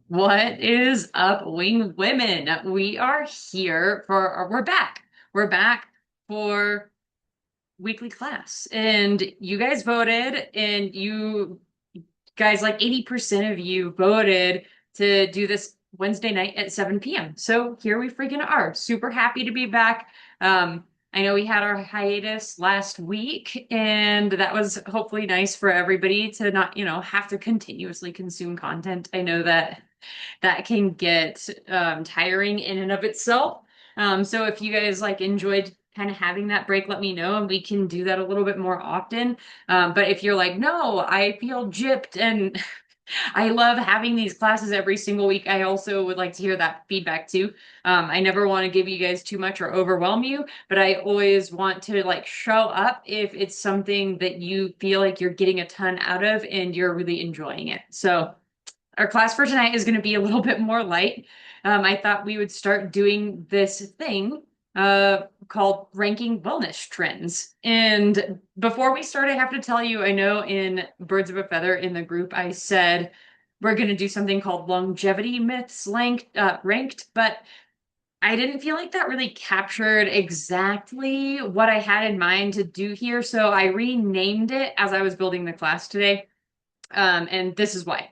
What is up, wing women? We are here for, we're back. We're back for weekly class. And you guys voted, and you guys, like 80% of you voted to do this Wednesday night at 7 p.m. So here we freaking are. Super happy to be back. I know we had our hiatus last week, and that was hopefully nice for everybody to not, have to continuously consume content. I know that that can get tiring in and of itself. So if you guys like enjoyed kind of having that break, let me know and we can do that a little bit more often. But if you're like, no, I feel gypped and I love having these classes every single week, I also would like to hear that feedback too. I never want to give you guys too much or overwhelm you, but I always want to like show up if it's something that you feel like you're getting a ton out of and you're really enjoying it. So our class for tonight is going to be a little bit more light. I thought we would start doing this thing called ranking wellness trends. And before we start, I have to tell you, I know in Birds of a Feather in the group, I said we're going to do something called longevity myths ranked, but I didn't feel like that really captured exactly what I had in mind to do here. So I renamed it as I was building the class today. And this is why.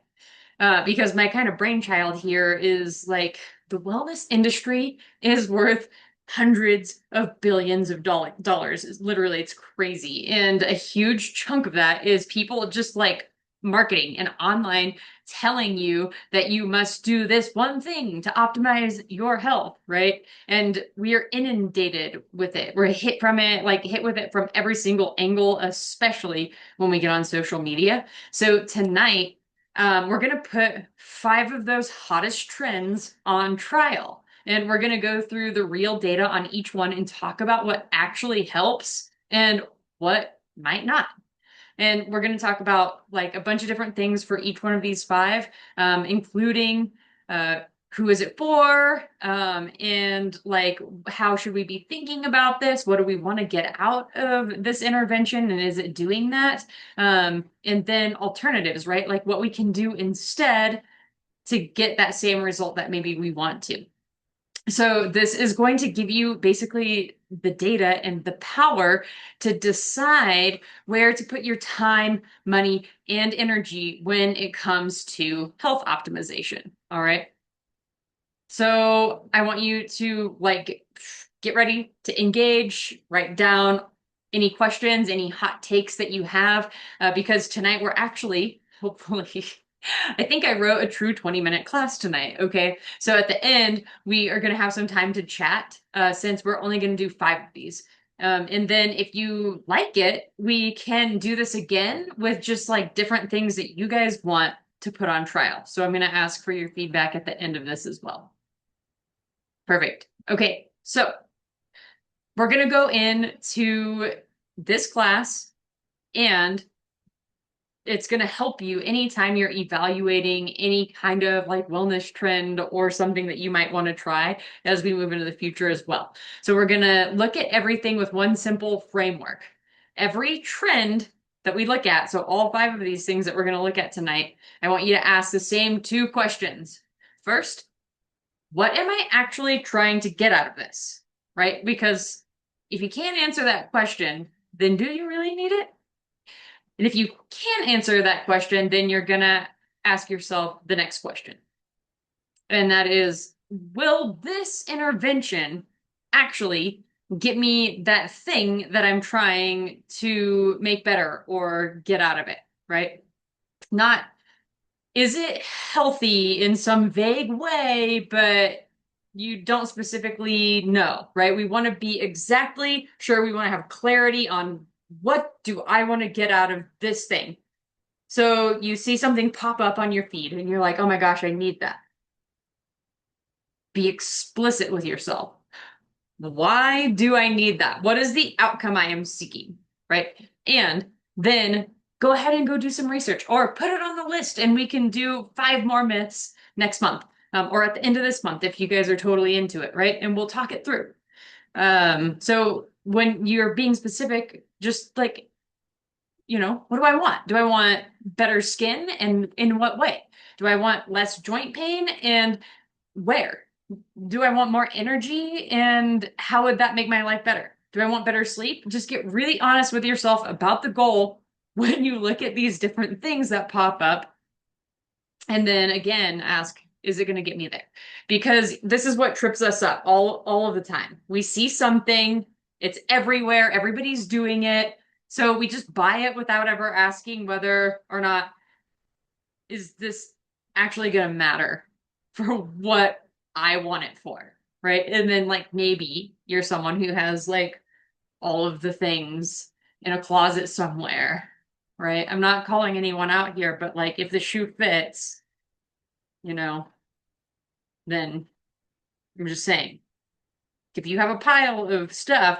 Because my kind of brainchild here is like the wellness industry is worth hundreds of billions of dollars. Literally, it's crazy. And a huge chunk of that is people just like marketing and online telling you that you must do this one thing to optimize your health, right? And we are inundated with it. We're hit from it, like hit with it from every single angle, especially when we get on social media. So tonight, we're going to put 5 of those hottest trends on trial. And we're going to go through the real data on each one and talk about what actually helps and what might not. And we're going to talk about like a bunch of different things for each one of these 5, including uh, who is it for, and like how should we be thinking about this? What do we want to get out of this intervention, and is it doing that? And then alternatives, right? Like what we can do instead to get that same result that maybe we want to. So this is going to give you basically the data and the power to decide where to put your time, money, and energy when it comes to health optimization. All right. So I want you to like get ready to engage, write down any questions, any hot takes that you have, because tonight we're actually, hopefully, I think I wrote a true 20-minute class tonight. Okay. So at the end, we are going to have some time to chat since we're only going to do 5 of these. And then if you like it, we can do this again with just like different things that you guys want to put on trial. So I'm going to ask for your feedback at the end of this as well. Perfect. Okay. So we're going to go into this class and it's going to help you anytime you're evaluating any kind of like wellness trend or something that you might want to try as we move into the future as well. So we're going to look at everything with one simple framework. Every trend that we look at, so all 5 of these things that we're going to look at tonight, I want you to ask the same 2 questions. First, what am I actually trying to get out of this? Right? Because if you can't answer that question, then do you really need it? And if you can't answer that question, then you're going to ask yourself the next question. And that is, will this intervention actually get me that thing that I'm trying to make better or get out of it, right? Not, is it healthy in some vague way, but you don't specifically know, right? We want to be exactly sure. We want to have clarity on what do I want to get out of this thing. So you see something pop up on your feed and you're like, oh my gosh, I need that. Be explicit with yourself. Why do I need that? What is the outcome I am seeking? Right? And then go ahead and go do some research or put it on the list and we can do 5 more myths next month, or at the end of this month if you guys are totally into it, right? And we'll talk it through. So when you're being specific, just like, what do I want? Do I want better skin and in what way? Do I want less joint pain? And where? Do I want more energy? And how would that make my life better? Do I want better sleep? Just get really honest with yourself about the goal when you look at these different things that pop up. And then again, ask, is it going to get me there? Because this is what trips us up all of the time. We see something, it's everywhere, everybody's doing it. So we just buy it without ever asking whether or not is this actually going to matter for what I want it for, right? And then like maybe you're someone who has like all of the things in a closet somewhere, right? I'm not calling anyone out here, but like if the shoe fits, you know, then I'm just saying, if you have a pile of stuff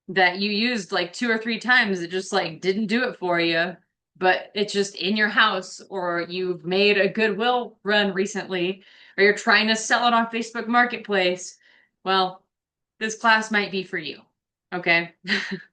that you used like 2 or 3 times, it just like didn't do it for you, but it's just in your house, or you've made a Goodwill run recently, or you're trying to sell it on Facebook Marketplace, well, this class might be for you. Okay.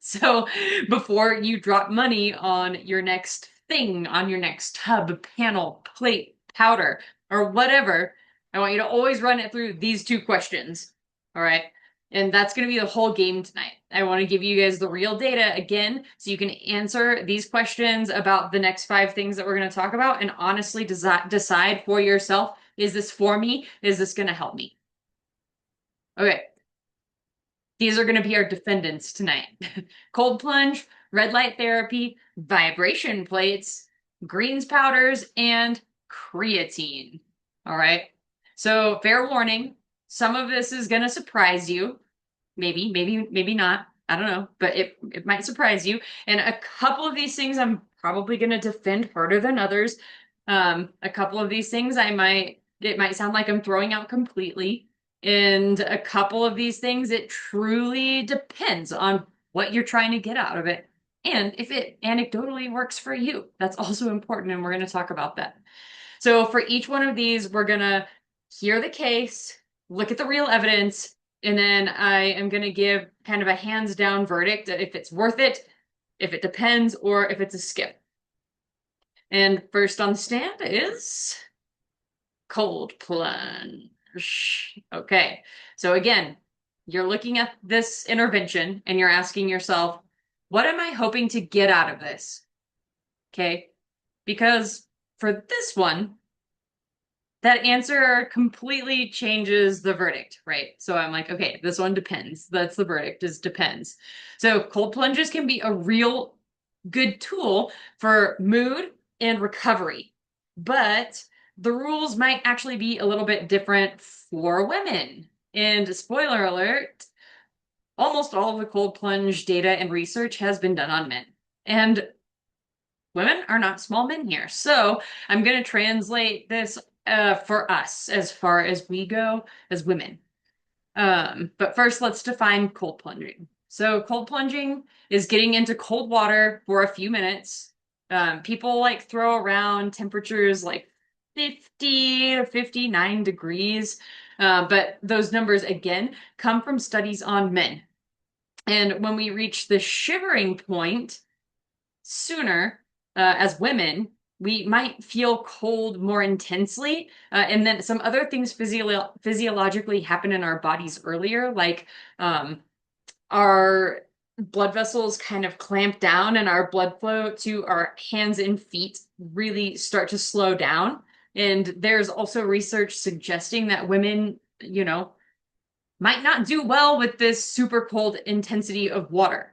So before you drop money on your next thing, on your next tub, panel, plate, powder, or whatever, I want you to always run it through these 2 questions. All right. And that's going to be the whole game tonight. I want to give you guys the real data again so you can answer these questions about the next 5 things that we're going to talk about and honestly decide for yourself, is this for me? Is this going to help me? Okay. These are going to be our defendants tonight. Cold plunge, red light therapy, vibration plates, greens powders, and creatine. All right. So fair warning, some of this is going to surprise you. Maybe not. I don't know, but it might surprise you. And a couple of these things I'm probably going to defend harder than others. A couple of these things it might sound like I'm throwing out completely. And a couple of these things, it truly depends on what you're trying to get out of it and if it anecdotally works for you. That's also important, and we're going to talk about that. So for each one of these, we're going to hear the case, look at the real evidence, and then I am going to give kind of a hands down verdict if it's worth it, if it depends, or if it's a skip. And first on the stand is cold plunge. Okay, so again, you're looking at this intervention and you're asking yourself, what am I hoping to get out of this? Okay, because for this one, that answer completely changes the verdict, right? So I'm like, okay, this one depends. That's the verdict, is depends. So cold plunges can be a real good tool for mood and recovery, but the rules might actually be a little bit different for women. And spoiler alert, almost all of the cold plunge data and research has been done on men. And women are not small men here. So I'm going to translate this for us as far as we go as women. But first, let's define cold plunging. So cold plunging is getting into cold water for a few minutes. People like throw around temperatures like 50 to 59 degrees. But those numbers, again, come from studies on men. And when we reach the shivering point sooner, as women, we might feel cold more intensely. And then some other things physiologically happen in our bodies earlier, like our blood vessels kind of clamp down and our blood flow to our hands and feet really start to slow down. And there's also research suggesting that women, might not do well with this super cold intensity of water.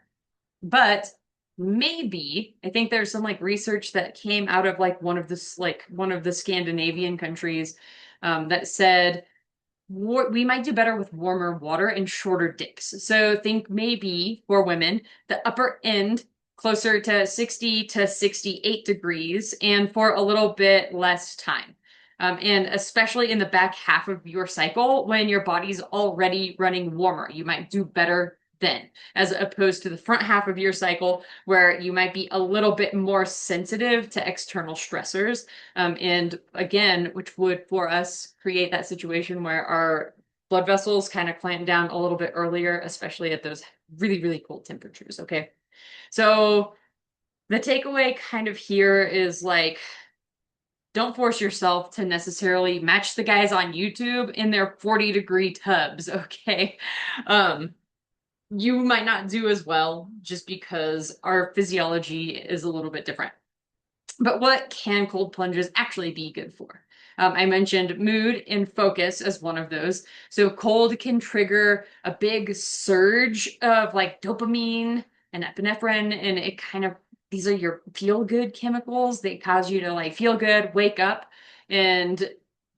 But maybe, I think there's some like research that came out of like one of the Scandinavian countries, that said we might do better with warmer water and shorter dips. So think maybe for women, the upper end closer to 60 to 68 degrees and for a little bit less time. And especially in the back half of your cycle when your body's already running warmer, you might do better then, as opposed to the front half of your cycle where you might be a little bit more sensitive to external stressors. And again, which would for us create that situation where our blood vessels kind of clamp down a little bit earlier, especially at those really, really cold temperatures. Okay. So the takeaway kind of here is like, don't force yourself to necessarily match the guys on YouTube in their 40-degree tubs, okay? Um, you might not do as well just because our physiology is a little bit different. But what can cold plunges actually be good for? I mentioned mood and focus as one of those. So cold can trigger a big surge of like dopamine and epinephrine, and it kind of these are your feel good chemicals. They cause you to like feel good, wake up, and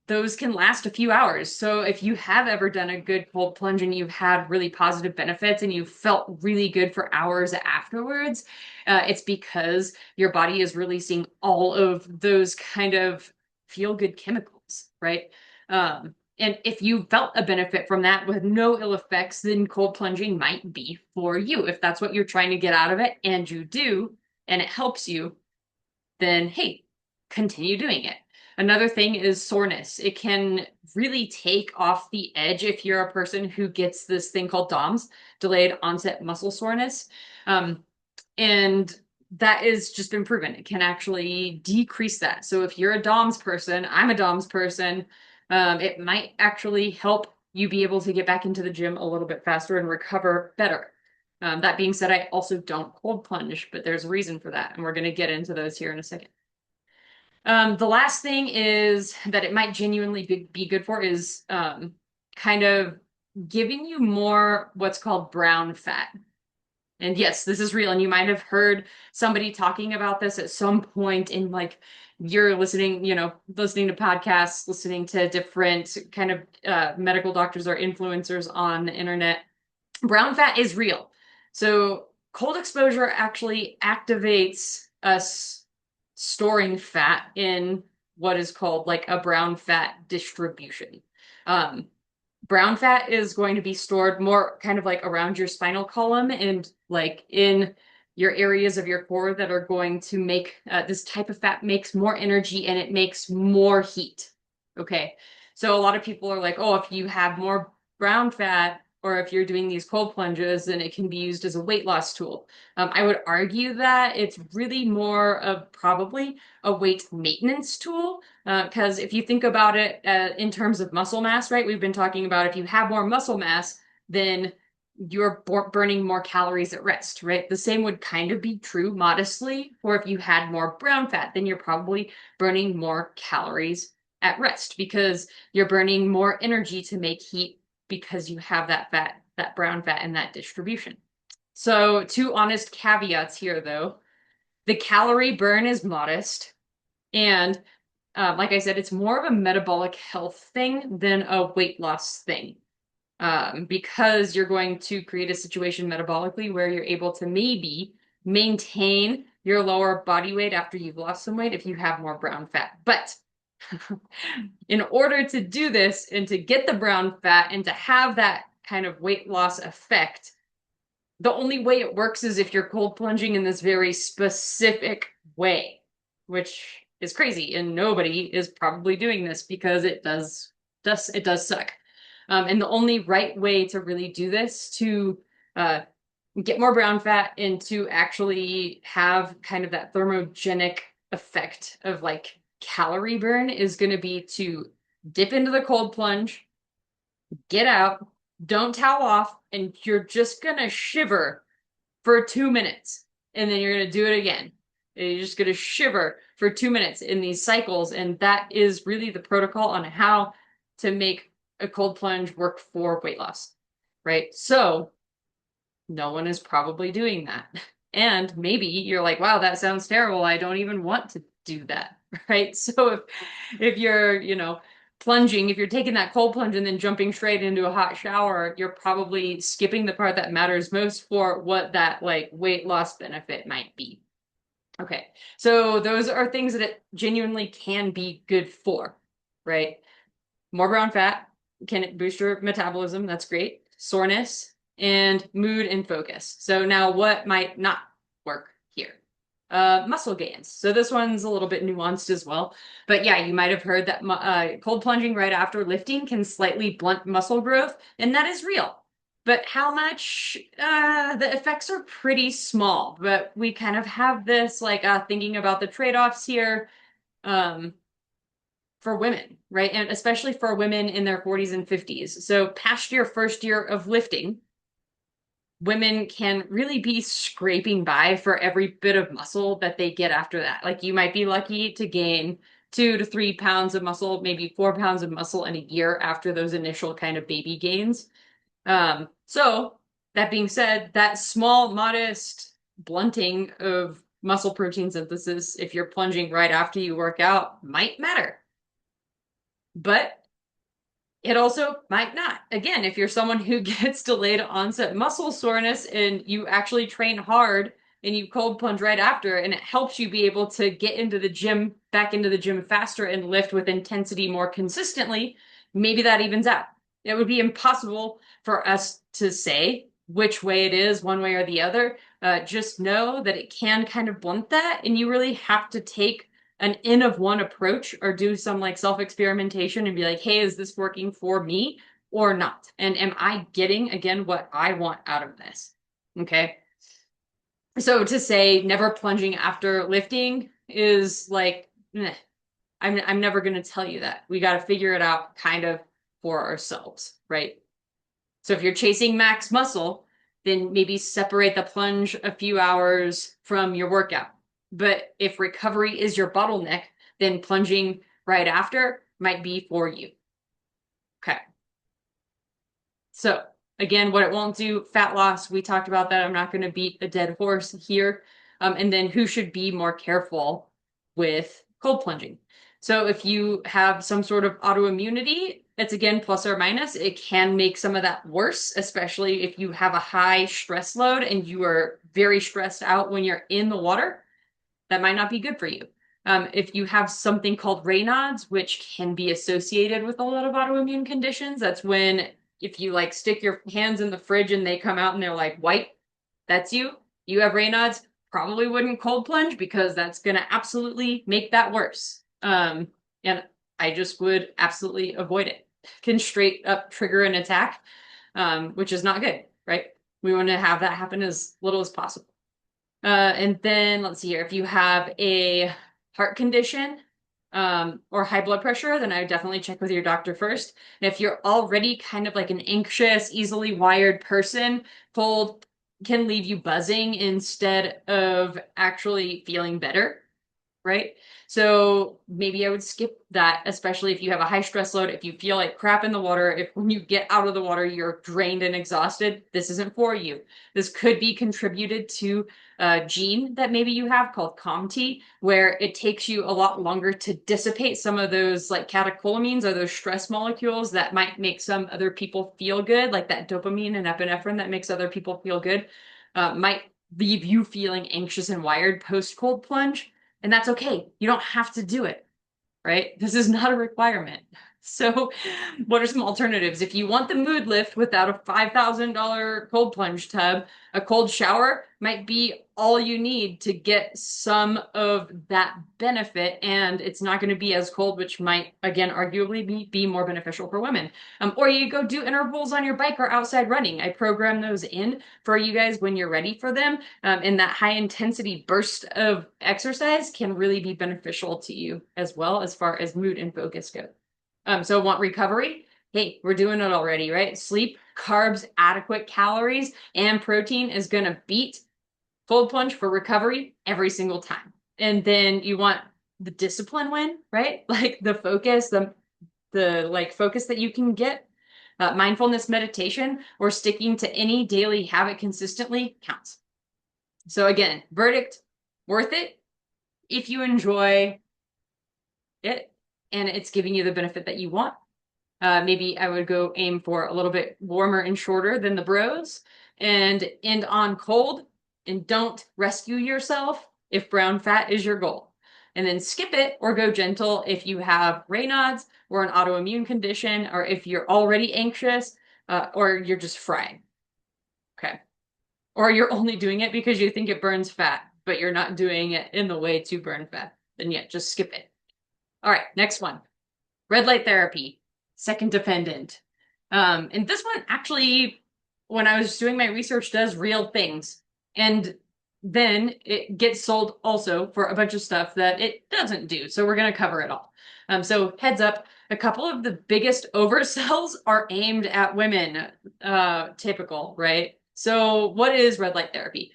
those can last a few hours. So if you have ever done a good cold plunge and you've had really positive benefits and you felt really good for hours afterwards, it's because your body is releasing all of those kind of feel good chemicals, right? And if you felt a benefit from that with no ill effects, then cold plunging might be for you. If that's what you're trying to get out of it and you do, and it helps you, then hey, continue doing it. Another thing is soreness. It can really take off the edge if you're a person who gets this thing called DOMS, delayed onset muscle soreness. Um, and that is just been proven. It can actually decrease that. So if you're a DOMS person, I'm a DOMS person, it might actually help you be able to get back into the gym a little bit faster and recover better. That being said, I also don't cold plunge, but there's a reason for that, and we're going to get into those here in a second. The last thing is that it might genuinely be good for is kind of giving you more what's called brown fat. And yes, this is real. And you might have heard somebody talking about this at some point in like you're listening, listening to podcasts, listening to different kind of medical doctors or influencers on the internet. Brown fat is real. So cold exposure actually activates us storing fat in what is called like a brown fat distribution. Um, Brown fat is going to be stored more kind of like around your spinal column and like in your areas of your core that are going to make this type of fat makes more energy and it makes more heat. Okay. So a lot of people are like, oh, if you have more brown fat or if you're doing these cold plunges, then it can be used as a weight loss tool. I would argue that it's really more of probably a weight maintenance tool because if you think about it in terms of muscle mass, right? We've been talking about if you have more muscle mass, then you're burning more calories at rest, right? The same would kind of be true modestly, or if you had more brown fat, then you're probably burning more calories at rest because you're burning more energy to make heat because you have that fat, that brown fat, and that distribution. So, two honest caveats here, though. The calorie burn is modest, and like I said, it's more of a metabolic health thing than a weight loss thing. Because you're going to create a situation metabolically where you're able to maybe maintain your lower body weight after you've lost some weight if you have more brown fat. But in order to do this and to get the brown fat and to have that kind of weight loss effect, the only way it works is if you're cold plunging in this very specific way, which is crazy, and nobody is probably doing this because it does suck. And the only right way to really do this to get more brown fat and to actually have kind of that thermogenic effect of like calorie burn is going to be to dip into the cold plunge, get out, don't towel off, and you're just going to shiver for 2 minutes. And then you're going to do it again. And you're just going to shiver for 2 minutes in these cycles. And that is really the protocol on how to make a cold plunge work for weight loss, right? So no one is probably doing that. And maybe you're like, wow, that sounds terrible. I don't even want to do that, right? So if you're, plunging, if you're taking that cold plunge and then jumping straight into a hot shower, you're probably skipping the part that matters most for what that like weight loss benefit might be. Okay, so those are things that it genuinely can be good for, right? More brown fat can boost your metabolism. That's great. Soreness and mood and focus. So now what might not work here? Muscle gains. So this one's a little bit nuanced as well. But yeah, you might have heard that cold plunging right after lifting can slightly blunt muscle growth, and that is real. But how much? The effects are pretty small, but we kind of have this like thinking about the trade-offs here. Um, for women, right? And especially for women in their 40s and 50s. So past your first year of lifting, women can really be scraping by for every bit of muscle that they get after that. Like you might be lucky to gain 2 to 3 pounds of muscle, maybe 4 pounds of muscle in a year after those initial kind of baby gains. So that being said, that small, modest blunting of muscle protein synthesis, if you're plunging right after you work out, might matter. But it also might not. Again, if you're someone who gets delayed onset muscle soreness and you actually train hard and you cold plunge right after, and it helps you be able to get into the gym, back into the gym faster and lift with intensity more consistently, maybe that evens out. It would be impossible for us to say which way it is, one way or the other. Just know that it can kind of blunt that, and you really have to take an N of one approach or do some like self experimentation and be like, hey, is this working for me or not? And am I getting, again, what I want out of this? Okay. So to say never plunging after lifting is like, I'm never going to tell you that. We got to figure it out kind of for ourselves, right? So if you're chasing max muscle, then maybe separate the plunge a few hours from your workout. But if recovery is your bottleneck, then plunging right after might be for you. Okay. So again, what it won't do, fat loss, we talked about that. I'm not going to beat a dead horse here. And then who should be more careful with cold plunging? So if you have some sort of autoimmunity, it's again plus or minus. It can make some of that worse, especially if you have a high stress load and you are very stressed out when you're in the water. That might not be good for you. If you have something called Raynaud's, which can be associated with a lot of autoimmune conditions, that's when if you like stick your hands in the fridge and they come out and they're like white, that's you. You have Raynaud's, probably wouldn't cold plunge because that's going to absolutely make that worse. And I just would absolutely avoid it. Can straight up trigger an attack, which is not good, right? We want to have that happen as little as possible. And then let's see here. If you have a heart condition or high blood pressure, then I would definitely check with your doctor first. And if you're already kind of like an anxious, easily wired person, cold can leave you buzzing instead of actually feeling better, right? So maybe I would skip that, especially if you have a high stress load, if you feel like crap in the water, if when you get out of the water, you're drained and exhausted, this isn't for you. This could be contributed to a gene that maybe you have called COMT, where it takes you a lot longer to dissipate some of those like catecholamines or those stress molecules that might make some other people feel good, like that dopamine and epinephrine that makes other people feel good, might leave you feeling anxious and wired post cold plunge. And that's okay. You don't have to do it, right? This is not a requirement. So, what are some alternatives? If you want the mood lift without a $5,000 cold plunge tub, a cold shower might be all you need to get some of that benefit. And it's not going to be as cold, which might, again, arguably be more beneficial for women. Or you go do intervals on your bike or outside running. I program those in for you guys when you're ready for them. And that high intensity burst of exercise can really be beneficial to you as well as far as mood and focus go. So want recovery? Hey, we're doing it already, right? Sleep, carbs, adequate calories, and protein is going to beat cold plunge for recovery every single time. And then you want the discipline win, right? Like the focus, the like focus that you can get. Mindfulness meditation or sticking to any daily habit consistently counts. So again, verdict, worth it if you enjoy it and it's giving you the benefit that you want. Maybe I would go aim for a little bit warmer and shorter than the bros and end on cold, and don't rescue yourself if brown fat is your goal. And then skip it or go gentle if you have Raynaud's or an autoimmune condition, or if you're already anxious, or you're just frying. Okay. Or you're only doing it because you think it burns fat, but you're not doing it in the way to burn fat. Then yeah, just skip it. All right, next one. Red light therapy, second dependent. And this one actually, when I was doing my research, does real things. And then it gets sold also for a bunch of stuff that it doesn't do. So we're going to cover it all. So heads up, a couple of the biggest oversells are aimed at women, typical, right? So what is red light therapy?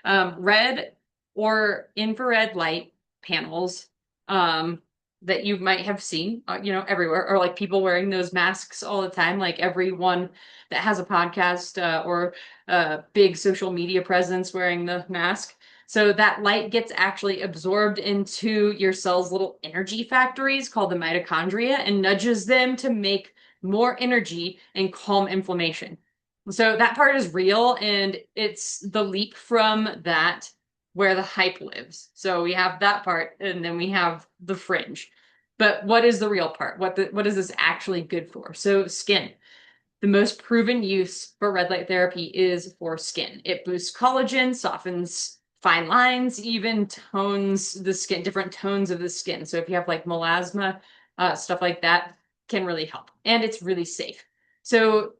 Red or infrared light panels, that you might have seen, everywhere, or like people wearing those masks all the time, like everyone that has a podcast, or a big social media presence wearing the mask. So that light gets actually absorbed into your cell's little energy factories called the mitochondria and nudges them to make more energy and calm inflammation. So that part is real, and it's the leap from that where the hype lives. So we have that part, and then we have the fringe. But what is the real part? What is this actually good for? So skin. The most proven use for red light therapy is for skin. It boosts collagen, softens fine lines, even tones the skin, different tones of the skin. So if you have like melasma, stuff like that can really help. And it's really safe. So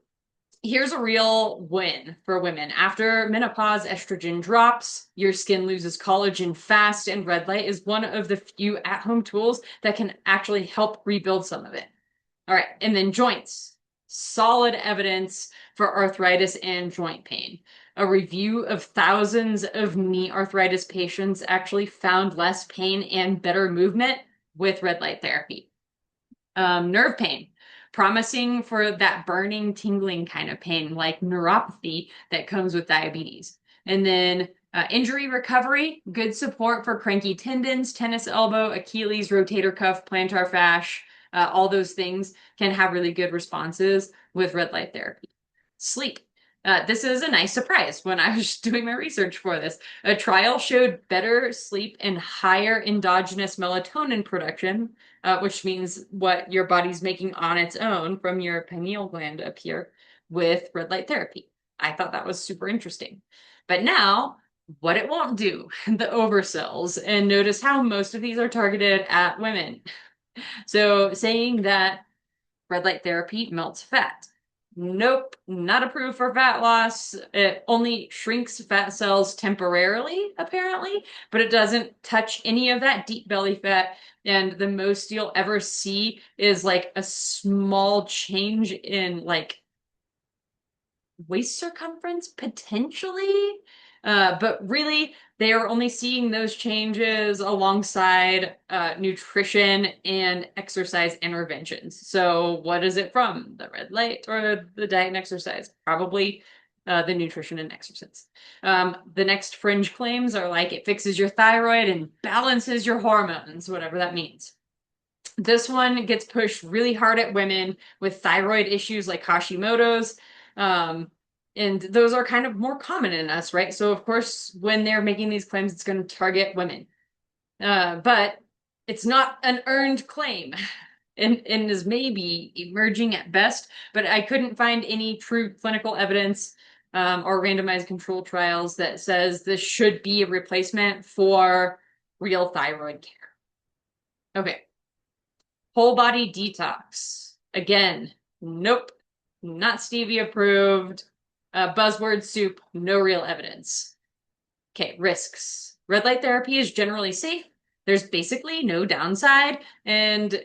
here's a real win for women. After menopause, estrogen drops, your skin loses collagen fast, and red light is one of the few at-home tools that can actually help rebuild some of it. All right, and then joints. Solid evidence for arthritis and joint pain. A review of thousands of knee arthritis patients actually found less pain and better movement with red light therapy. Nerve pain, promising for that burning, tingling kind of pain, like neuropathy that comes with diabetes. And then injury recovery, good support for cranky tendons, tennis elbow, Achilles, rotator cuff, plantar fascia, all those things can have really good responses with red light therapy. Sleep. This is a nice surprise when I was doing my research for this. A trial showed better sleep and higher endogenous melatonin production, which means what your body's making on its own from your pineal gland up here with red light therapy. I thought that was super interesting. But now, what it won't do, the oversells, and notice how most of these are targeted at women. So saying that red light therapy melts fat. Nope, not approved for fat loss. It only shrinks fat cells temporarily, apparently, but it doesn't touch any of that deep belly fat. And the most you'll ever see is like a small change in like waist circumference, potentially. But really, they are only seeing those changes alongside nutrition and exercise interventions. So, what is it from? The red light or the diet and exercise? Probably the nutrition and exercise. The next fringe claims are like it fixes your thyroid and balances your hormones, whatever that means. This one gets pushed really hard at women with thyroid issues like Hashimoto's. Um, and those are kind of more common in us, right? So, of course, when they're making these claims, it's going to target women. But it's not an earned claim and is maybe emerging at best, but I couldn't find any true clinical evidence or randomized control trials that says this should be a replacement for real thyroid care. Okay. Whole body detox. Again, nope, not stevia approved. Buzzword soup, no real evidence. Okay, risks. Red light therapy is generally safe. There's basically no downside. And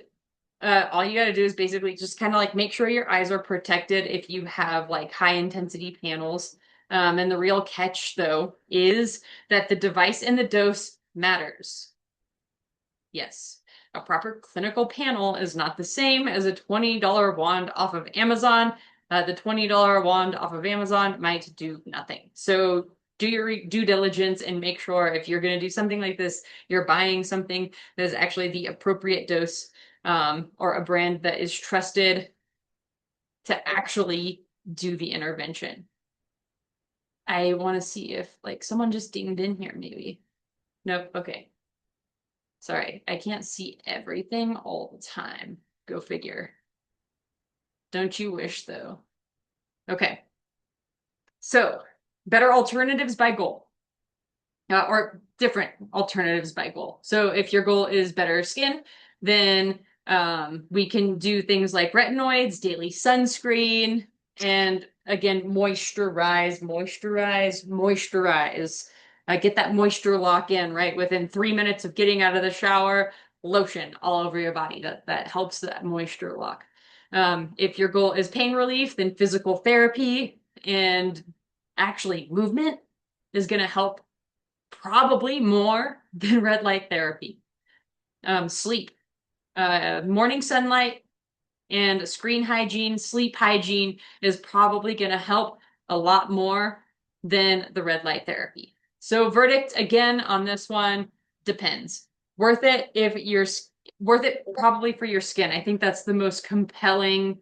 all you got to do is basically just kind of like make sure your eyes are protected if you have like high intensity panels. And the real catch, though, is that the device and the dose matters. Yes. A proper clinical panel is not the same as a $20 wand off of Amazon. The $20 wand off of Amazon might do nothing. So do your due diligence and make sure if you're going to do something like this, you're buying something that is actually the appropriate dose, or a brand that is trusted to actually do the intervention. I want to see if like someone just dinged in here, maybe. Nope. Okay. Sorry, I can't see everything all the time. Go figure. Don't you wish, though? Okay. So, better alternatives by goal, or different alternatives by goal. So, if your goal is better skin, then we can do things like retinoids, daily sunscreen, and again, moisturize, moisturize, moisturize. Get that moisture lock in, right? Within 3 minutes of getting out of the shower, lotion all over your body that helps that moisture lock. If your goal is pain relief, then physical therapy and actually movement is going to help probably more than red light therapy. Sleep, morning sunlight and screen hygiene, sleep hygiene is probably going to help a lot more than the red light therapy. So verdict again on this one depends. Worth it if you're worth it probably for your skin. I think that's the most compelling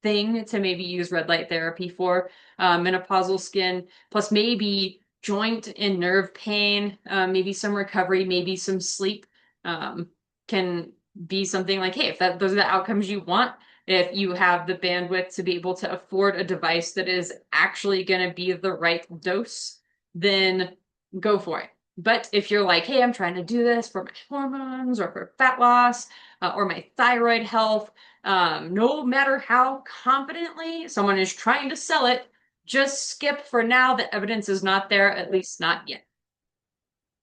thing to maybe use red light therapy for menopausal skin, plus maybe joint and nerve pain, maybe some recovery, maybe some sleep can be something like, hey, if those are the outcomes you want, if you have the bandwidth to be able to afford a device that is actually going to be the right dose, then go for it. But if you're like, hey, I'm trying to do this for my hormones or for fat loss or my thyroid health, no matter how confidently someone is trying to sell it, just skip for now. The evidence is not there, at least not yet.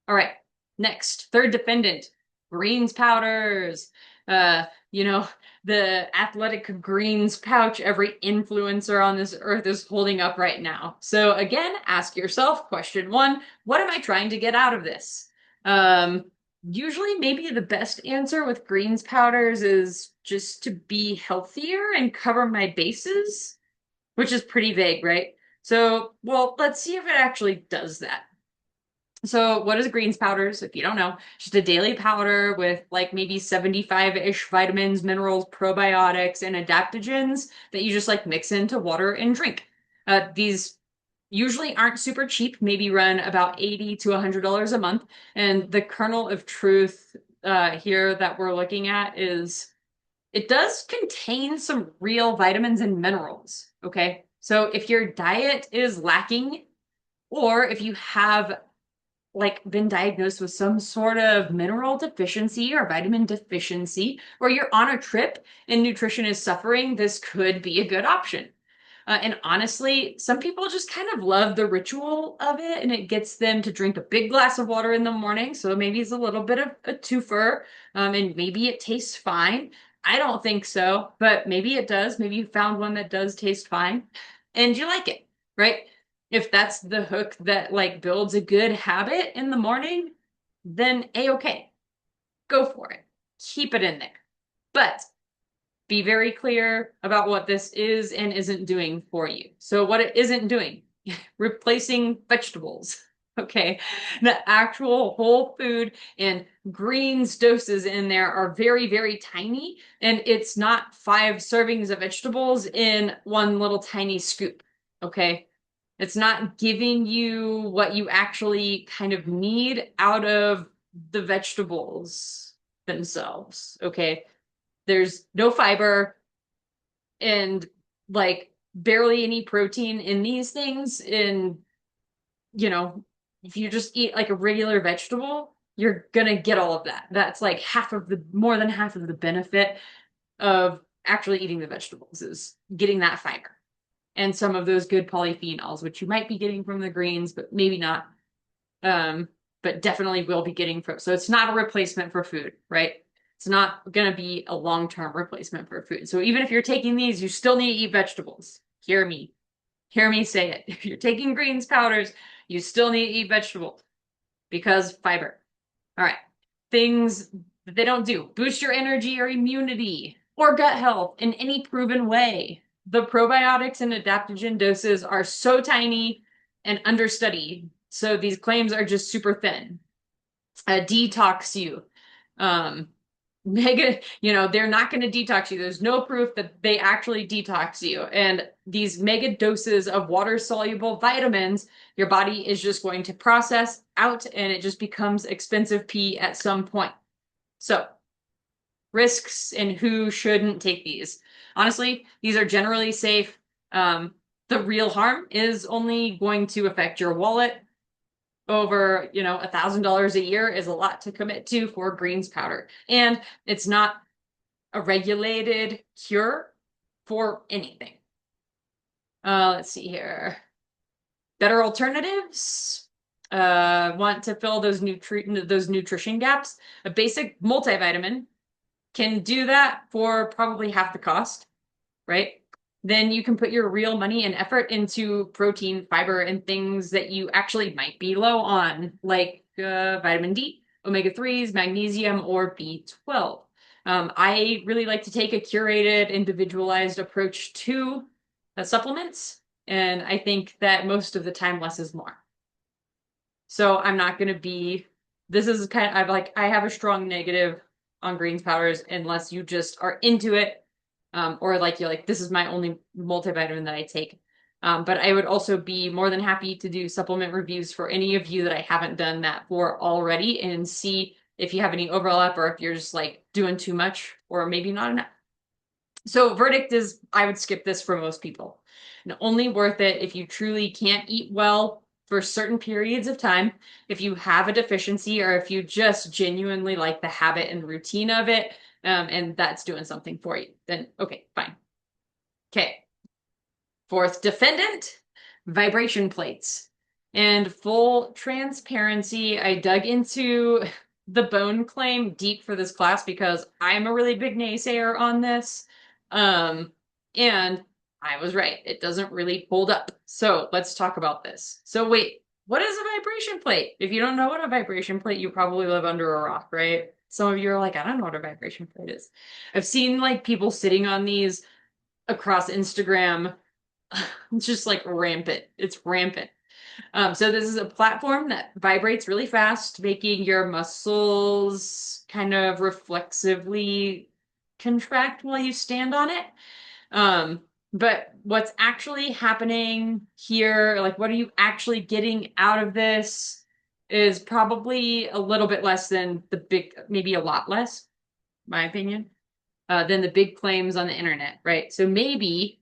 All right, next, third defendant, greens powders. You know, the athletic greens pouch every influencer on this earth is holding up right now. So again, ask yourself, question one, what am I trying to get out of this? Usually maybe the best answer with greens powders is just to be healthier and cover my bases, which is pretty vague, right? So, well, let's see if it actually does that. So what is greens powders? If you don't know, just a daily powder with like maybe 75-ish vitamins, minerals, probiotics, and adaptogens that you just like mix into water and drink. These usually aren't super cheap, maybe run about $80 to $100 a month. And the kernel of truth here that we're looking at is it does contain some real vitamins and minerals. Okay. So if your diet is lacking, or if you have like been diagnosed with some sort of mineral deficiency or vitamin deficiency, or you're on a trip and nutrition is suffering, this could be a good option. And honestly, some people just kind of love the ritual of it, and it gets them to drink a big glass of water in the morning. So maybe it's a little bit of a twofer, and maybe it tastes fine. I don't think so, but maybe it does. Maybe you found one that does taste fine, and you like it, right? If that's the hook that like builds a good habit in the morning, then A-okay, go for it. Keep it in there. But be very clear about what this is and isn't doing for you. So what it isn't doing, replacing vegetables. Okay, the actual whole food and greens doses in there are very, very tiny, and it's not 5 servings of vegetables in one little tiny scoop. Okay, it's not giving you what you actually kind of need out of the vegetables themselves. Okay, there's no fiber and like barely any protein in these things. And, you know, if you just eat like a regular vegetable, you're gonna get all of that. That's like more than half of the benefit of actually eating the vegetables is getting that fiber and some of those good polyphenols, which you might be getting from the greens, but maybe not. But definitely will be getting from. So it's not a replacement for food, right? It's not going to be a long-term replacement for food. So even if you're taking these, you still need to eat vegetables. Hear me. Hear me say it. If you're taking greens powders, you still need to eat vegetables because fiber. All right. Things that they don't do. Boost your energy or immunity or gut health in any proven way. The probiotics and adaptogen doses are so tiny and understudied. So these claims are just super thin. Detox you. Mega, they're not going to detox you. There's no proof that they actually detox you. And these mega doses of water-soluble vitamins, your body is just going to process out and it just becomes expensive pee at some point. So, risks and who shouldn't take these. Honestly, these are generally safe. The real harm is only going to affect your wallet. Over, $1,000 a year is a lot to commit to for greens powder. And it's not a regulated cure for anything. Let's see here. Better alternatives. want to fill those nutrition gaps, a basic multivitamin can do that for probably half the cost, right? Then you can put your real money and effort into protein, fiber, and things that you actually might be low on, like vitamin D, omega-3s, magnesium, or B12. I really like to take a curated, individualized approach to supplements, and I think that most of the time, less is more. So I'm not going to be, this is kind of, I have a strong negative on greens powders unless you just are into it. Or like you're like, this is my only multivitamin that I take. But I would also be more than happy to do supplement reviews for any of you that I haven't done that for already and see if you have any overlap or if you're just like doing too much or maybe not enough. So verdict is I would skip this for most people. And only worth it if you truly can't eat well for certain periods of time, if you have a deficiency, or if you just genuinely like the habit and routine of it, and that's doing something for you, then okay, fine. Okay. Fourth defendant, vibration plates. And full transparency, I dug into the bone claim deep for this class because I'm a really big naysayer on this. And I was right. It doesn't really hold up. So let's talk about this. So wait, what is a vibration plate? If you don't know what a vibration plate, you probably live under a rock, right? Some of you are like, I don't know what a vibration plate is. I've seen like people sitting on these across Instagram. It's just like rampant. It's rampant. So this is a platform that vibrates really fast, making your muscles kind of reflexively contract while you stand on it. Um, but what's actually happening here, like what are you actually getting out of this, is probably a little bit less than the big, maybe a lot less, my opinion, than the big claims on the internet, right? So maybe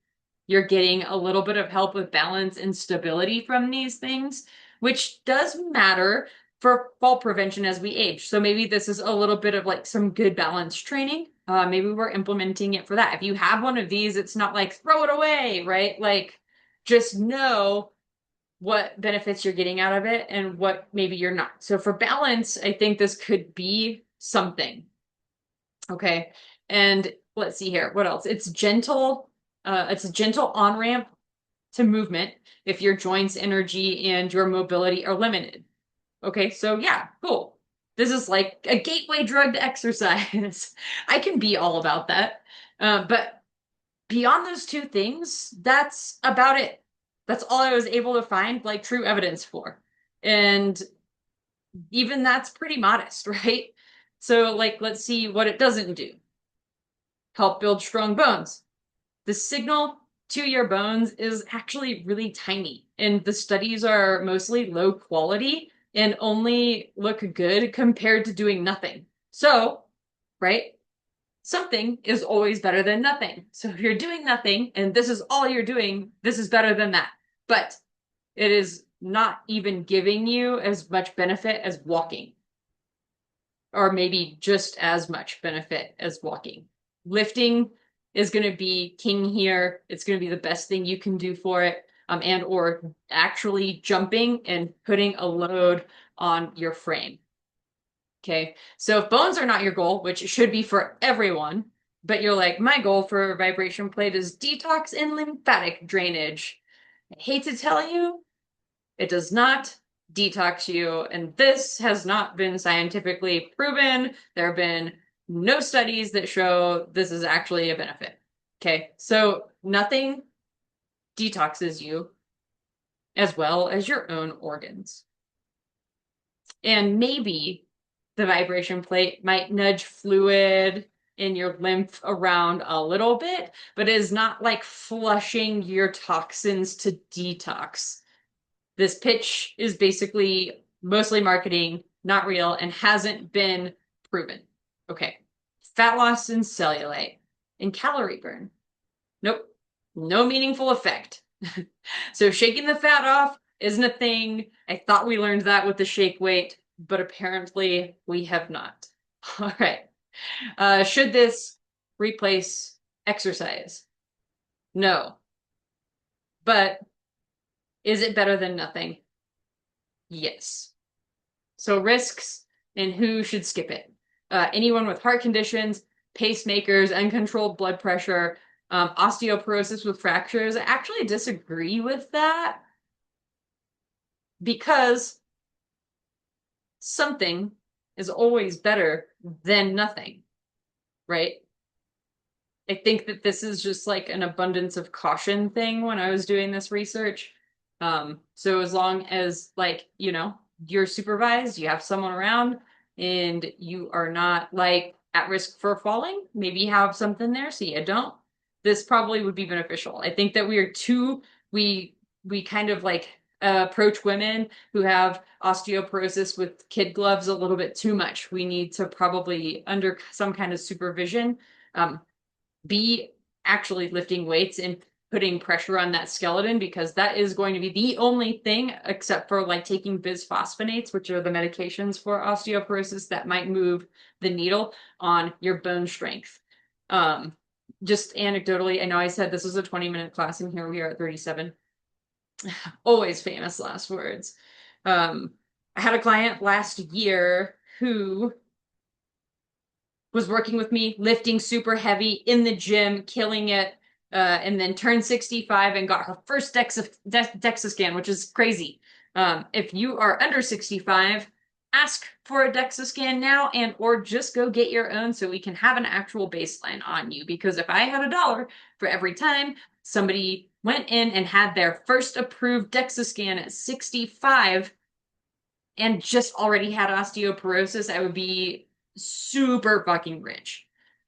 you're getting a little bit of help with balance and stability from these things, which does matter for fall prevention as we age. So maybe this is a little bit of like some good balance training. Maybe we're implementing it for that. If you have one of these, it's not like throw it away, right? Like just know what benefits you're getting out of it and what maybe you're not. So for balance, I think this could be something. Okay. And let's see here. What else? It's gentle. It's a gentle on-ramp to movement if your joints, energy, and your mobility are limited. Okay, so yeah, cool. This is like a gateway drug to exercise. I can be all about that. But beyond those two things, that's about it. That's all I was able to find like true evidence for. And even that's pretty modest, right? So like let's see what it doesn't do. Help build strong bones. The signal to your bones is actually really tiny, and the studies are mostly low quality and only look good compared to doing nothing. So, right? Something is always better than nothing. So if you're doing nothing and this is all you're doing, this is better than that. But it is not even giving you as much benefit as walking, or maybe just as much benefit as walking. Lifting is going to be king here. It's going to be the best thing you can do for it. And or actually jumping and putting a load on your frame. Okay. So if bones are not your goal, which it should be for everyone, but you're like, my goal for vibration plate is detox and lymphatic drainage. I hate to tell you, it does not detox you, and this has not been scientifically proven. There have been no studies that show this is actually a benefit. Okay, so nothing detoxes you as well as your own organs. And maybe the vibration plate might nudge fluid in your lymph around a little bit, but is not like flushing your toxins to detox. This pitch is basically mostly marketing, not real, and hasn't been proven. Okay. Fat loss and cellulite and calorie burn. Nope. No meaningful effect. So shaking the fat off isn't a thing. I thought we learned that with the shake weight, but apparently we have not. All right. Should this replace exercise? No. But is it better than nothing? Yes. So risks and who should skip it. Anyone with heart conditions, pacemakers, uncontrolled blood pressure, osteoporosis with fractures. I actually disagree with that because something is always better than nothing, right? I think that this is just like an abundance of caution thing when I was doing this research. So as long as like, you're supervised, you have someone around and you are not like at risk for falling, maybe you have something there so you don't. This probably would be beneficial. I think that we we kind of like approach women who have osteoporosis with kid gloves a little bit too much. We need to probably under some kind of supervision. Um, be actually lifting weights and putting pressure on that skeleton because that is going to be the only thing except for like taking bisphosphonates, which are the medications for osteoporosis that might move the needle on your bone strength. Um, just anecdotally, I know I said this was a 20-minute class and here we are at 37. Always famous last words. I had a client last year who was working with me, lifting super heavy in the gym, killing it, and then turned 65 and got her first DEXA scan, which is crazy. If you are under 65, ask for a DEXA scan now and or just go get your own so we can have an actual baseline on you. Because if I had $1 for every time somebody went in and had their first approved DEXA scan at 65, and just already had osteoporosis, I would be super fucking rich.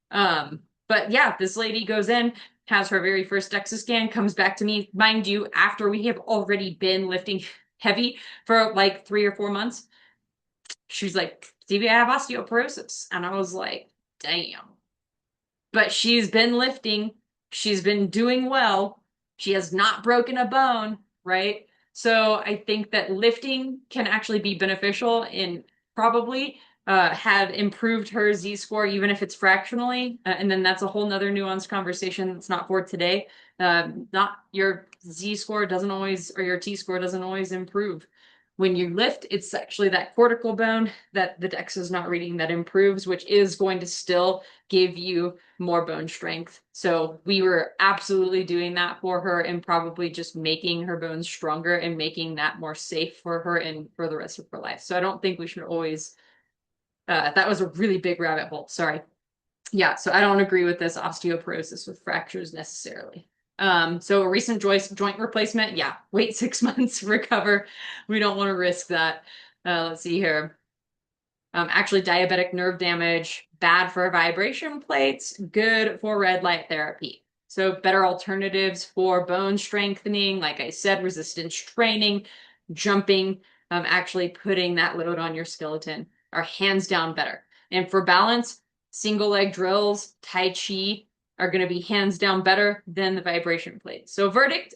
But yeah, this lady goes in, has her very first DEXA scan, comes back to me, mind you, after we have already been lifting heavy for like 3 or 4 months. She's like, "Stevie, I have osteoporosis." And I was like, damn. But she's been lifting, she's been doing well, she has not broken a bone, right? So I think that lifting can actually be beneficial and probably have improved her Z score, even if it's fractionally. And then that's a whole nother nuanced conversation that's not for today. Not your Z score doesn't always, or your T score doesn't always improve. When you lift, it's actually that cortical bone that the DEXA is not reading that improves, which is going to still give you more bone strength. So we were absolutely doing that for her and probably just making her bones stronger and making that more safe for her and for the rest of her life. So I don't think we should always, that was a really big rabbit hole. Sorry. Yeah, so I don't agree with this osteoporosis with fractures necessarily. So a recent joint replacement, yeah, wait 6 months, recover. We don't want to risk that. Let's see here. Actually, diabetic nerve damage, bad for vibration plates, good for red light therapy. So better alternatives for bone strengthening, like I said, resistance training, jumping, actually putting that load on your skeleton are hands down better. And for balance, single leg drills, Tai Chi are going to be hands down better than the vibration plates. So verdict,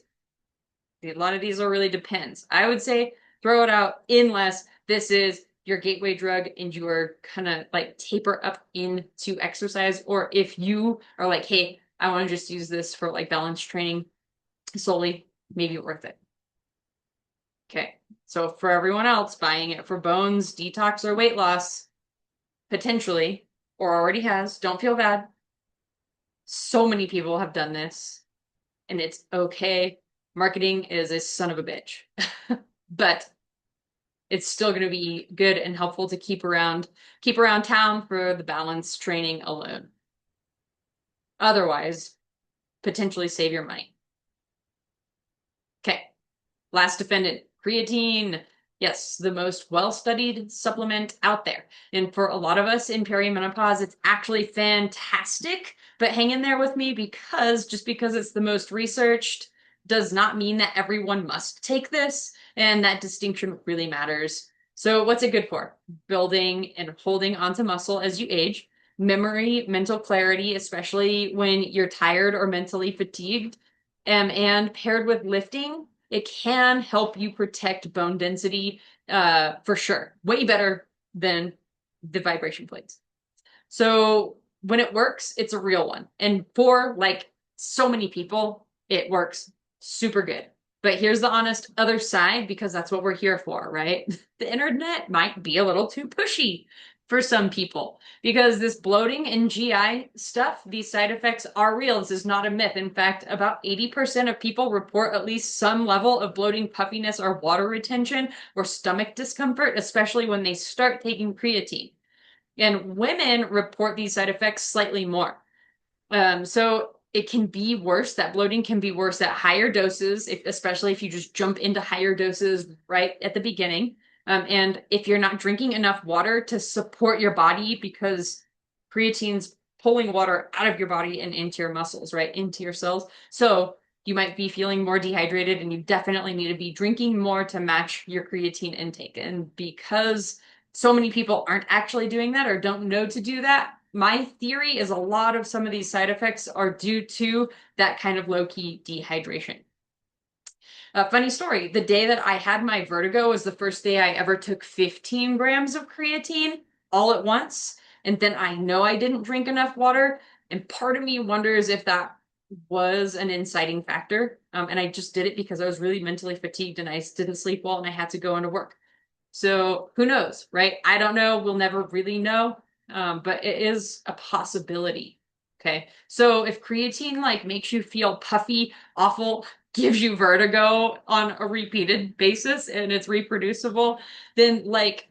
a lot of these are really depends. I would say throw it out unless this is your gateway drug and you are kind of like taper up into exercise, or if you are like, hey, I want to just use this for like balance training solely, maybe worth it. Okay. So for everyone else buying it for bones, detox, or weight loss, potentially, or already has, don't feel bad. So many people have done this and it's okay. Marketing is a son of a bitch. But it's still going to be good and helpful to keep around town for the balance training alone. Otherwise, potentially save your money. Okay. Last defendant, creatine. Yes, the most well-studied supplement out there. And for a lot of us in perimenopause, it's actually fantastic. But hang in there with me because just because it's the most researched does not mean that everyone must take this. And that distinction really matters. So what's it good for? Building and holding onto muscle as you age, memory, mental clarity, especially when you're tired or mentally fatigued, and paired with lifting, it can help you protect bone density for sure. Way better than the vibration plates. So when it works, it's a real one. And for like so many people, it works super good. But here's the honest other side, because that's what we're here for, right? The internet might be a little too pushy for some people because this bloating and GI stuff, these side effects are real. This is not a myth. In fact, about 80% of people report at least some level of bloating, puffiness, or water retention or stomach discomfort, especially when they start taking creatine. And women report these side effects slightly more. So it can be worse. That bloating can be worse at higher doses, especially if you just jump into higher doses right at the beginning. And if you're not drinking enough water to support your body, because creatine's pulling water out of your body and into your muscles, right? Into your cells. So you might be feeling more dehydrated and you definitely need to be drinking more to match your creatine intake. And because so many people aren't actually doing that or don't know to do that, my theory is a lot of some of these side effects are due to that kind of low-key dehydration. Funny story, the day that I had my vertigo was the first day I ever took 15 grams of creatine all at once. And then I know I didn't drink enough water. And part of me wonders if that was an inciting factor. And I just did it because I was really mentally fatigued and I didn't sleep well and I had to go into work. So who knows, right? I don't know. We'll never really know, but it is a possibility. Okay. So if creatine like makes you feel puffy, awful, gives you vertigo on a repeated basis and it's reproducible, then like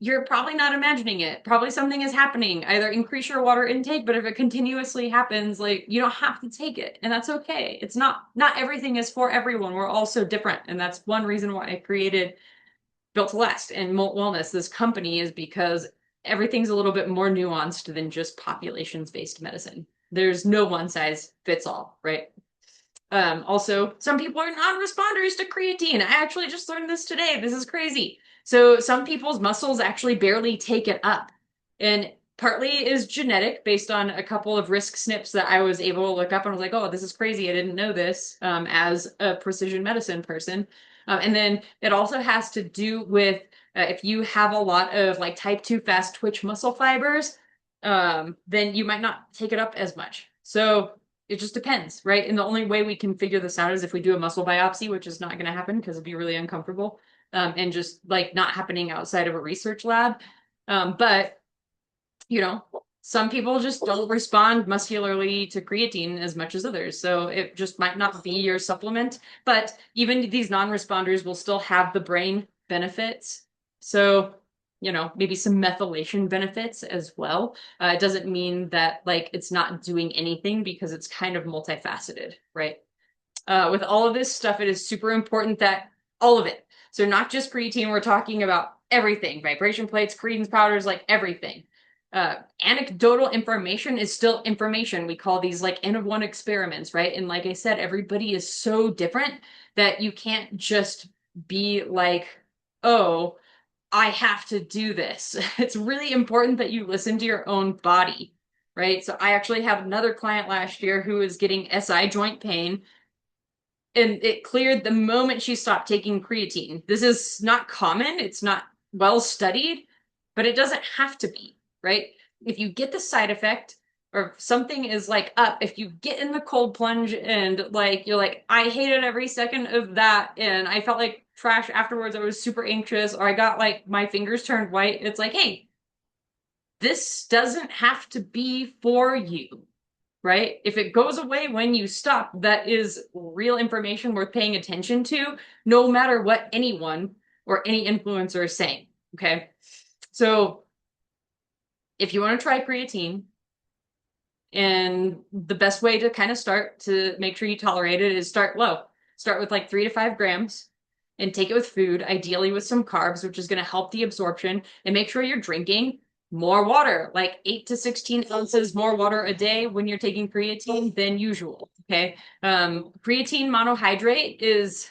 you're probably not imagining it. Probably something is happening. Either increase your water intake, but if it continuously happens, like you don't have to take it, and that's okay. It's not everything is for everyone. We're all so different, and that's one reason why I created Built to Last and Molt Wellness, this company, is because everything's a little bit more nuanced than just populations-based medicine. There's no one size fits all, right? Also, some people are non-responders to creatine. I actually just learned this today. This is crazy. So some people's muscles actually barely take it up. And partly is genetic based on a couple of risk snips that I was able to look up and I was like, oh, this is crazy. I didn't know this as a precision medicine person. And then it also has to do with if you have a lot of like type 2 fast twitch muscle fibers, then you might not take it up as much. So it just depends, right? And the only way we can figure this out is if we do a muscle biopsy, which is not going to happen because it'd be really uncomfortable and just like not happening outside of a research lab. But, you know, some people just don't respond muscularly to creatine as much as others. So it just might not be your supplement. But even these non-responders will still have the brain benefits. So, maybe some methylation benefits as well. It doesn't mean that like it's not doing anything because it's kind of multifaceted, right? With all of this stuff, it is super important that all of it. So not just creatine, we're talking about everything, vibration plates, creatine powders, like everything. Anecdotal information is still information. We call these like N of one experiments, right? And like I said, everybody is so different that you can't just be like, oh, I have to do this. It's really important that you listen to your own body, right? So I actually had another client last year who was getting SI joint pain and it cleared the moment she stopped taking creatine. This is not common, it's not well studied, but it doesn't have to be, right? If you get the side effect or something is like up, if you get in the cold plunge and like you're like, I hated every second of that and I felt like trash afterwards, I was super anxious, or I got like my fingers turned white, it's like, hey, this doesn't have to be for you, right? If it goes away when you stop, that is real information worth paying attention to, no matter what anyone or any influencer is saying. Okay. So if you want to try creatine, and the best way to kind of start to make sure you tolerate it is start low. Start with like 3 to 5 grams and take it with food, ideally with some carbs, which is going to help the absorption, and make sure you're drinking more water, like 8 to 16 ounces more water a day when you're taking creatine than usual. Okay. Creatine monohydrate is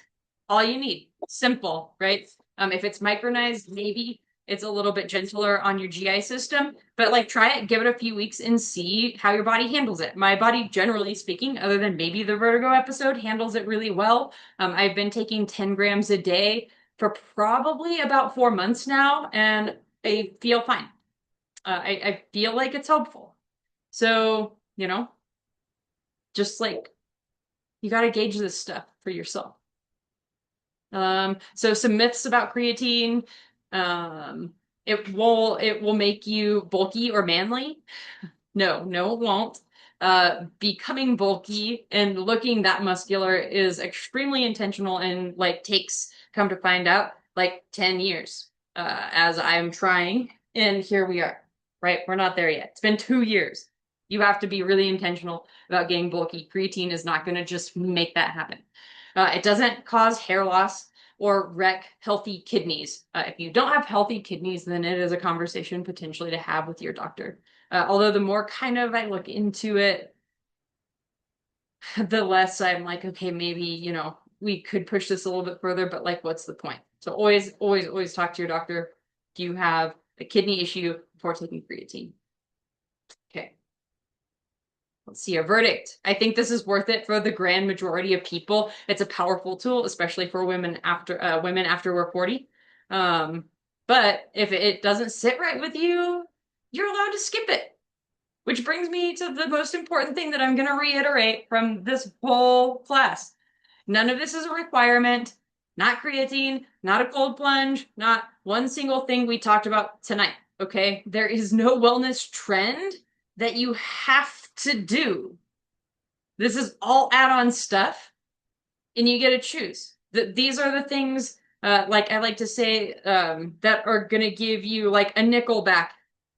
all you need. Simple, right? If it's micronized, maybe it's a little bit gentler on your GI system, but like try it, give it a few weeks and see how your body handles it. My body, generally speaking, other than maybe the vertigo episode, handles it really well. I've been taking 10 grams a day for probably about 4 months now, and I feel fine. I feel like it's helpful. So, just like You got to gauge this stuff for yourself. So some myths about creatine. Um, it will make you bulky or manly. No, no, it won't. Becoming bulky and looking that muscular is extremely intentional and like takes, come to find out, like 10 years, as I'm trying. And here we are, right? We're not there yet. It's been 2 years. You have to be really intentional about getting bulky. Creatine is not going to just make that happen. It doesn't cause hair loss or wreck healthy kidneys. If you don't have healthy kidneys, then it is a conversation potentially to have with your doctor. Although the more kind of I look into it, the less I'm like, okay, maybe, we could push this a little bit further, but like, what's the point? So always, always, always talk to your doctor. Do you have a kidney issue before taking creatine? Okay. Let's see a verdict. I think this is worth it for the grand majority of people. It's a powerful tool, especially for women after we're 40. But if it doesn't sit right with you, you're allowed to skip it. Which brings me to the most important thing that I'm going to reiterate from this whole class. None of this is a requirement, not creatine, not a cold plunge, not one single thing we talked about tonight. Okay? There is no wellness trend that you have to do. This is all add-on stuff, and you get to choose. These are the things, like I like to say, that are going to give you like a nickel back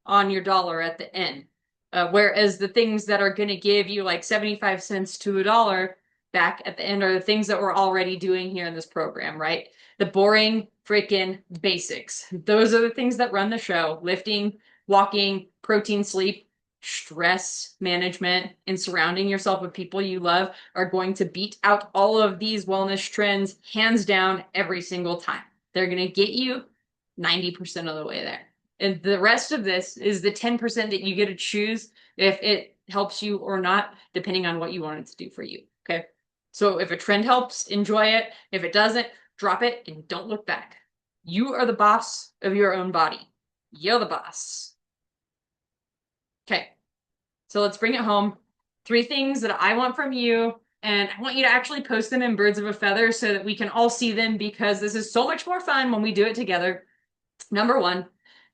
on your dollar at the end. Whereas the things that are going to give you like 75 cents to a dollar back at the end are the things that we're already doing here in this program, right? The boring freaking basics. Those are the things that run the show. Lifting, walking, protein, sleep, stress management, and surrounding yourself with people you love are going to beat out all of these wellness trends hands down every single time. They're going to get you 90% of the way there. And the rest of this is the 10% that you get to choose if it helps you or not, depending on what you want it to do for you. Okay. So if a trend helps, enjoy it. If it doesn't, drop it and don't look back. You are the boss of your own body. You're the boss. Okay. So let's bring it home. 3 things that I want from you, and I want you to actually post them in birds of a feather so that we can all see them because this is so much more fun when we do it together. Number 1,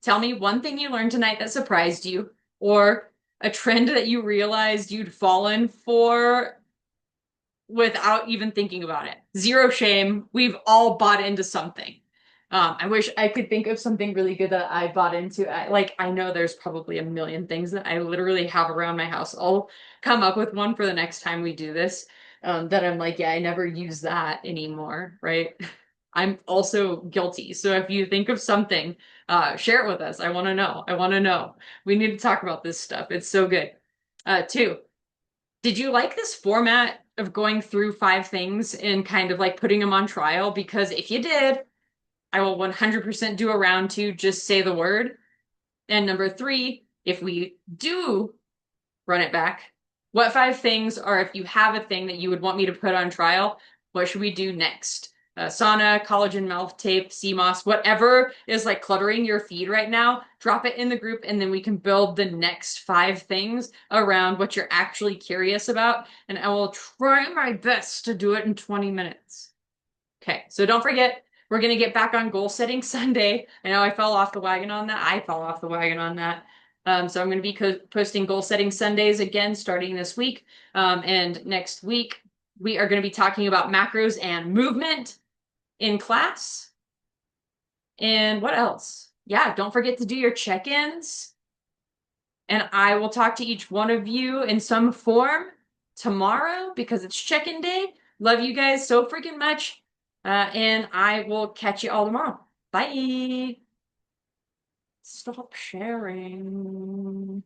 tell me one thing you learned tonight that surprised you, or a trend that you realized you'd fallen for without even thinking about it. Zero shame. We've all bought into something. I wish I could think of something really good that I bought into. I know there's probably a million things that I literally have around my house. I'll come up with one for the next time we do this. That I'm like, yeah, I never use that anymore, right? I'm also guilty. So if you think of something, share it with us. I want to know. I want to know. We need to talk about this stuff. It's so good. 2, did you like this format of going through 5 things and kind of like putting them on trial? Because if you did, I will 100% do a round 2, just say the word. And number 3, if we do run it back, what 5 things, or if you have a thing that you would want me to put on trial, what should we do next? Sauna, collagen mouth tape, CMOS, whatever is like cluttering your feed right now, drop it in the group and then we can build the next 5 things around what you're actually curious about. And I will try my best to do it in 20 minutes. Okay, so don't forget, we're going to get back on goal setting Sunday. I know I fell off the wagon on that. I fell off the wagon on that. So I'm going to be posting goal setting Sundays again starting this week. And next week, we are going to be talking about macros and movement in class. And what else? Yeah, don't forget to do your check-ins. And I will talk to each one of you in some form tomorrow because it's check-in day. Love you guys so freaking much. And I will catch you all tomorrow. Bye. Stop sharing.